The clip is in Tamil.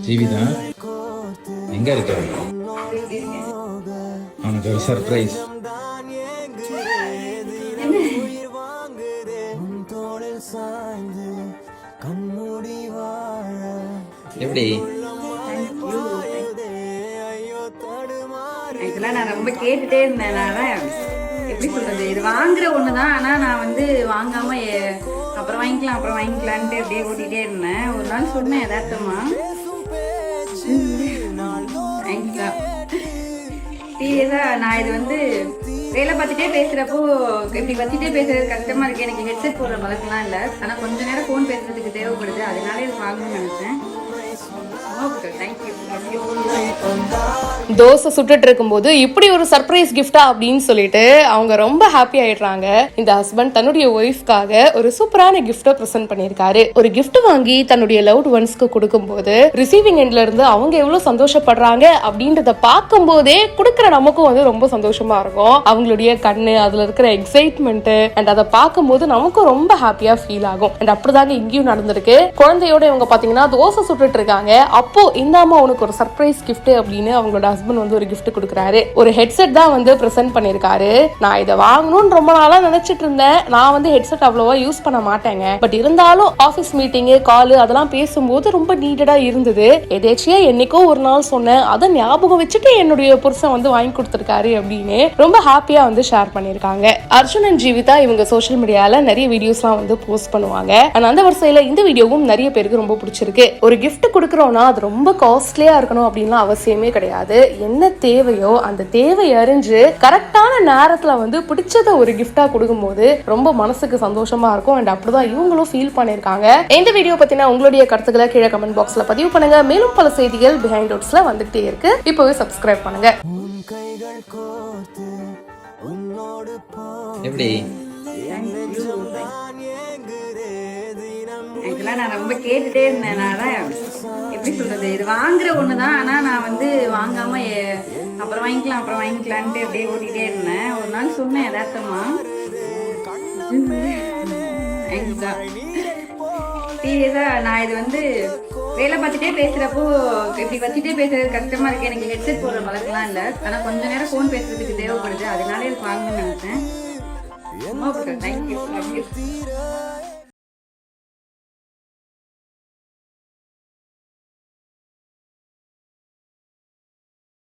ஜீவிதா எங்க இருக்க? அவனுக்கு ஒரு சர்ப்ரைஸ். எப்படி? இதெல்லாம் நான் ரொம்ப கேட்டுட்டே இருந்தேன். நான் எப்படி சொல்றது, இது வாங்குற ஒண்ணுதான். ஆனா நான் வந்து வாங்காம அப்புறம் வாங்கிக்கலான்ட்டு அப்படியே ஓட்டிகிட்டே இருந்தேன். ஒரு நாள் சொன்னேன் யதார்த்தமா, சீரியஸா நான் இது வந்து வேலை பார்த்துட்டே பேசுறப்போ இப்படி வச்சுட்டே பேசுறது கஷ்டமா இருக்கு. எனக்கு ஹெட்செட் போடுற பழக்கம்லாம் இல்லை. ஆனா கொஞ்ச நேரம் ஃபோன் பேசுறதுக்கு தேவைப்படுது. அதனால இது வாங்கணும்னு நினைச்சேன். தோசை சுட்டுட்டு இருக்கும்போது இப்படி ஒரு சர்ப்ரைஸ் கிஃப்டா அப்படின்னு சொல்லிட்டு அவங்க ரொம்ப ஹாப்பி ஆயிடுறாங்க. இந்த ஹஸ்பண்ட் தன்னுடைய ஒய்ஃப்காக ஒரு சூப்பரான கிஃப்ட பிரசன்ட் பண்ணிருக்காரு. ஒரு கிஃப்ட் வாங்கி தன்னுடைய லவ்ட் ஒன்ஸ்க்கு கொடுக்கும் போது ரிசீவிங் எண்ட்ல இருந்து அவங்க எவ்வளவு சந்தோஷப்படுறாங்க அப்படின்றத பார்க்கும் போதே கொடுக்கற நமக்கும் வந்து ரொம்ப சந்தோஷமா இருக்கும். அவங்களுடைய கண்ணு, அதுல இருக்கிற எக்ஸைட்மெண்ட் அண்ட் அதை பார்க்கும் போது நமக்கும் ரொம்ப ஹாப்பியா ஃபீல் ஆகும். அண்ட் அப்படிதாங்க இங்கேயும் நடந்திருக்கு. குழந்தையோட இவங்க பாத்தீங்கன்னா தோசை சுட்டுட்டு இருக்காங்க. அப்போ இந்த அம்மா உனக்கு ஒரு சர்ப்ரைஸ் கிஃப்ட் அப்படின்னு அவங்களோட ஹஸ்பண்ட் வந்து ஒரு கிஃப்ட் கொடுக்குறாரு. ஒரு ஹெட்செட் தான் வந்து பிரசன்ட் பண்ணிருக்காரு. நான் இதை வாங்கணும்னு ரொம்ப நாளா நினைச்சிட்டு இருந்தேன். நான் வந்து ஹெட்செட் அவ்வளவா யூஸ் பண்ண மாட்டேங்க. பட் இருந்தாலும் ஆபீஸ் மீட்டிங், கால் அதெல்லாம் பேசும்போது ரொம்ப நீடடா இருந்தது. எதேச்சியா என்னைக்கோ ஒரு நாள் சொன்னேன், அதை ஞாபகம் வச்சுட்டு என்னுடைய புருஷன் வந்து வாங்கி கொடுத்திருக்காரு அப்படின்னு ரொம்ப ஹாப்பியா வந்து ஷேர் பண்ணிருக்காங்க. அர்ஜுன் அண்ட் ஜீவிதா இவங்க சோஷியல் மீடியால நிறைய வீடியோஸ்லாம் வந்து போஸ்ட் பண்ணுவாங்க. அந்த வரிசையில இந்த வீடியோவும் நிறைய பேருக்கு ரொம்ப பிடிச்சிருக்கு. ஒரு கிஃப்ட் கொடுக்கறோம்னா அது ரொம்ப காஸ்ட்லியா இருக்கணும் அப்படின்லாம் அவசியமே கிடையாது. என்ன தேவையோ அந்த தேவை அறிஞ்சு கரெக்டான நேரத்துல வந்து பிடிச்சத ஒரு கிஃப்டா கொடுக்கும் போது ரொம்ப மனசுக்கு சந்தோஷமா இருக்கும். அண்ட் அப்படிதான் இவங்களும் ஃபீல் பண்ணிருக்காங்க. இந்த வீடியோ பத்தின உங்களுடைய கருத்துக்களை கீழே கமெண்ட் பாக்ஸ்ல பதிவு பண்ணுங்க. மேலும் பல செய்திகள் பிஹைண்ட் வுட்ஸ்ல வந்துட்டே இருக்கு. இப்பவே சப்ஸ்கிரைப் பண்ணுங்க. எப்படி? இதெல்லாம் நான் ரொம்ப கேட்டுட்டே இருந்தேன். நான் எப்படி சொல்றது, இது வாங்குற ஒண்ணுதான். ஆனா நான் வந்து வாங்காம அப்புறம் வாங்கிக்கலான்ட்டு அப்படியே ஓட்டிகிட்டே இருந்தேன். ஒரு நாள் சொன்னேன் யதார்த்தமா, சீரியஸா நான் இது வந்து வேலை பார்த்துட்டே பேசுறப்போ இப்படி வச்சுட்டே பேசுறது கஷ்டமா இருக்கு. எனக்கு ஹெட்செட் போடுற பழக்கம்லாம் இல்லை. ஆனா கொஞ்ச நேரம் ஃபோன் பேசுறதுக்கு தேவைப்படுது. அதனால இது வாங்கணும்னு நினைச்சேன். தேங்க்யூ.